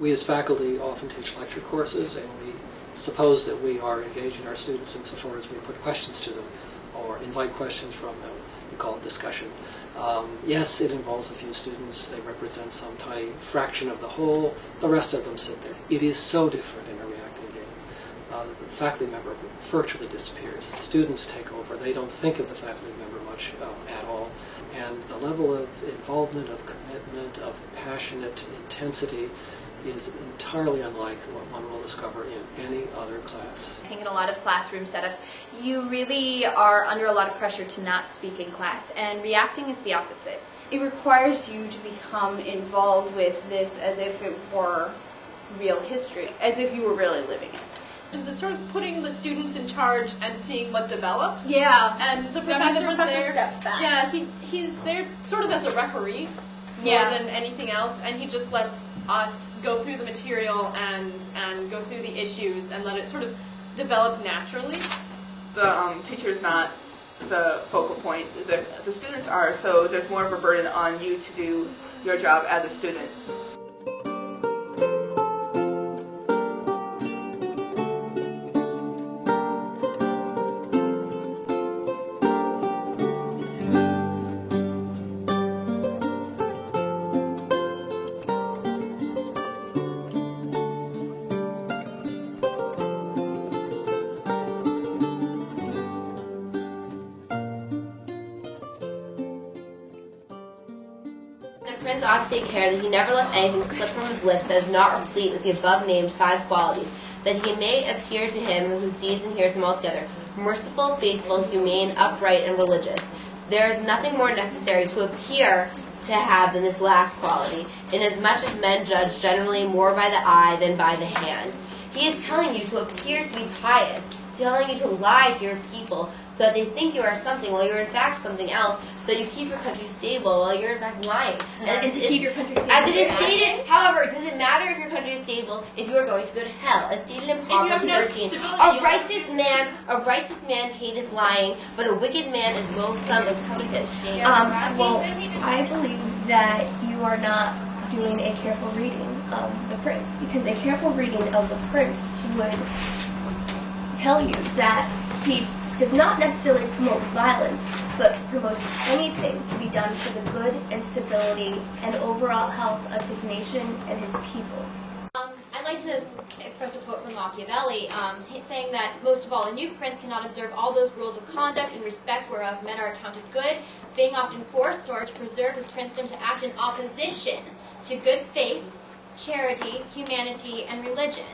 We as faculty often teach lecture courses, and we suppose that we are engaging our students insofar as we put questions to them or invite questions from them. We call it discussion. Yes, it involves a few students. They represent some tiny fraction of the whole. The rest of them sit there. It is so different in a reacting game. The faculty member virtually disappears. The students take over. They don't think of the faculty member much at all. And the level of involvement, of commitment, of passionate intensity is entirely unlike what one will discover in any other class. I think in a lot of classroom setups, you really are under a lot of pressure to not speak in class, and reacting is the opposite. It requires you to become involved with this as if it were real history, as if you were really living it. It's sort of putting the students in charge and seeing what develops. Yeah. And the professor there. Steps back. Yeah, he's there sort of as a referee more than anything else, and he just lets us go through the material and go through the issues and let it sort of develop naturally. The teacher is not the focal point. The students are, so there's more of a burden on you to do your job as a student. A prince ought to take care that he never lets anything slip from his lips that is not replete with the above-named 5 qualities, that he may appear to him who sees and hears him altogether, merciful, faithful, humane, upright, and religious. There is nothing more necessary to appear to have than this last quality, inasmuch as men judge generally more by the eye than by the hand. He is telling you to appear to be pious, telling you to lie to your people, so that they think you are something while you're in fact something else, so that you keep your country stable while you're in fact lying. And to keep your country stable. As it is stated, however, it doesn't matter if your country is stable if you are going to go to hell. As stated in Proverbs 13, a righteous man hateth lying, but a wicked man is loathsome and covetous. Well, I believe that you are not doing a careful reading of the prince, because a careful reading of the prince would tell you that he does not necessarily promote violence, but promotes anything to be done for the good and stability and overall health of his nation and his people. I'd like to express a quote from Machiavelli, saying that, most of all, a new prince cannot observe all those rules of conduct and respect whereof men are accounted good, being often forced in order to preserve his princedom to act in opposition to good faith, charity, humanity, and religion.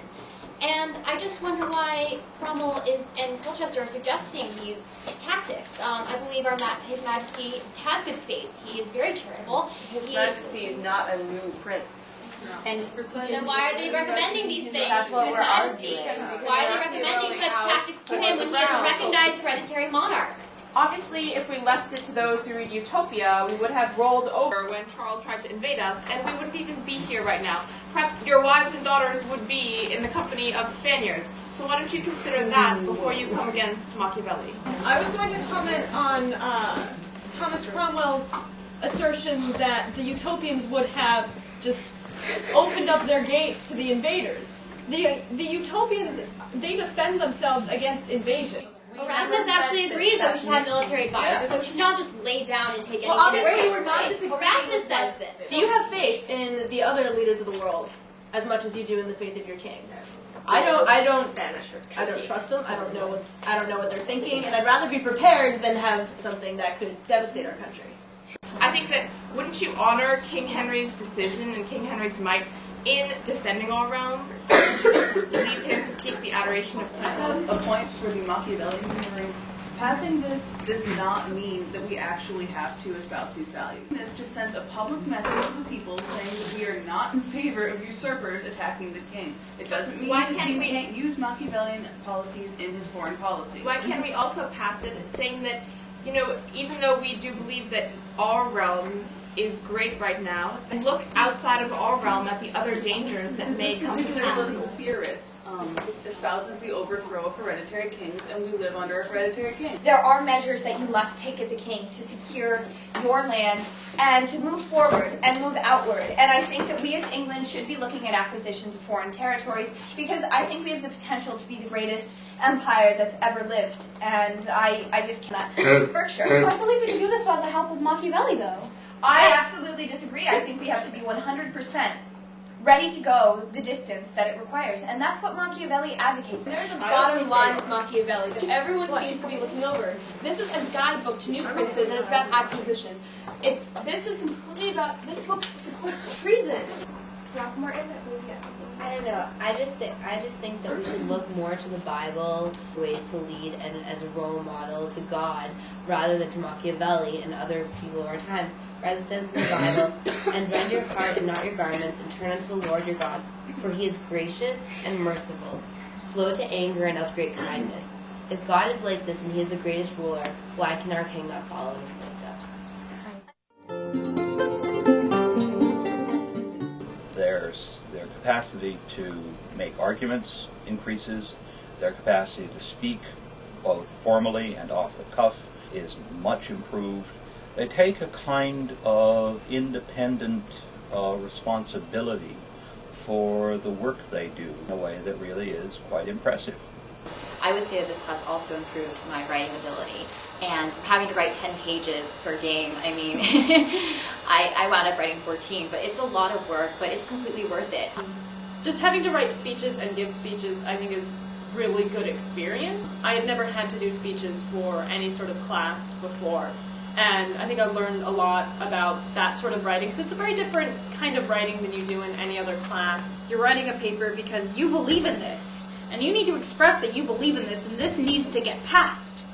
And I just wonder why Cromwell and Colchester are suggesting these tactics. I believe His Majesty has good faith. He is very charitable. His Majesty is not a new prince. And then why are they recommending these things That's to what His we're Majesty? arguing. Why are they recommending such tactics to him when he is a recognized hereditary monarch? Obviously, if we left it to those who read Utopia, we would have rolled over When Charles tried to invade us, and we wouldn't even be here right now. Perhaps your wives and daughters would be in the company of Spaniards. So why don't you consider that before you come against Machiavelli? I was going to comment on Thomas Cromwell's assertion that the Utopians would have just opened up their gates to the invaders. The Utopians, they defend themselves against invasion. Erasmus actually agrees that we should have military advisors, so we should not just lay down and take anything. Obviously, we're not disagreeing. Erasmus says this. Do you have faith in the other leaders of the world as much as you do in the faith of your king? I don't trust them. I don't know what they're thinking, and I'd rather be prepared than have something that could devastate our country. I think that, wouldn't you honor King Henry's decision and King Henry's might in defending our realm? Wouldn't you just leave him to seek the adoration of people? A point for the Machiavellians in the room. Passing this does not mean that we actually have to espouse these values. This just sends a public message to the people saying that we are not in favor of usurpers attacking the king. It doesn't mean that the king can't use Machiavellian policies in his foreign policy. Why can't we also pass it saying that, you know, even though we do believe that our realm is great right now, and look outside of our realm at the other dangers that may come to Particular pass. liberal theorist espouses the overthrow of hereditary kings, and we live under a hereditary king. There are measures that you must take as a king to secure your land and to move forward and move outward. And I think that we as England should be looking at acquisitions of foreign territories, because I think we have the potential to be the greatest empire that's ever lived. And I just cannot. Berkshire. I believe we can do this without the help of Machiavelli, though. I absolutely disagree. I think we have to be 100% ready to go the distance that it requires. And that's what Machiavelli advocates. There's a bottom line with Machiavelli that everyone seems to be looking over. This is a guidebook to new princes, and it's about acquisition. This is completely about, this book supports treason. I don't know. I just think that we should look more to the Bible, ways to lead, and as a role model to God, rather than to Machiavelli and other people of our times. For as it says in the Bible, and rend your heart and not your garments, and turn unto the Lord your God, for he is gracious and merciful, slow to anger and of great kindness. If God is like this and he is the greatest ruler, why can our king not follow in his footsteps? Their capacity to make arguments increases. Their capacity to speak, both formally and off the cuff, is much improved. They take a kind of independent responsibility for the work they do in a way that really is quite impressive. I would say that this class also improved my writing ability. And having to write 10 pages per game, I mean, I wound up writing 14, but it's a lot of work, but it's completely worth it. Just having to write speeches and give speeches, I think, is really good experience. I had never had to do speeches for any sort of class before. And I think I learned a lot about that sort of writing, because it's a very different kind of writing than you do in any other class. You're writing a paper because you believe in this, and you need to express that you believe in this, and this needs to get passed.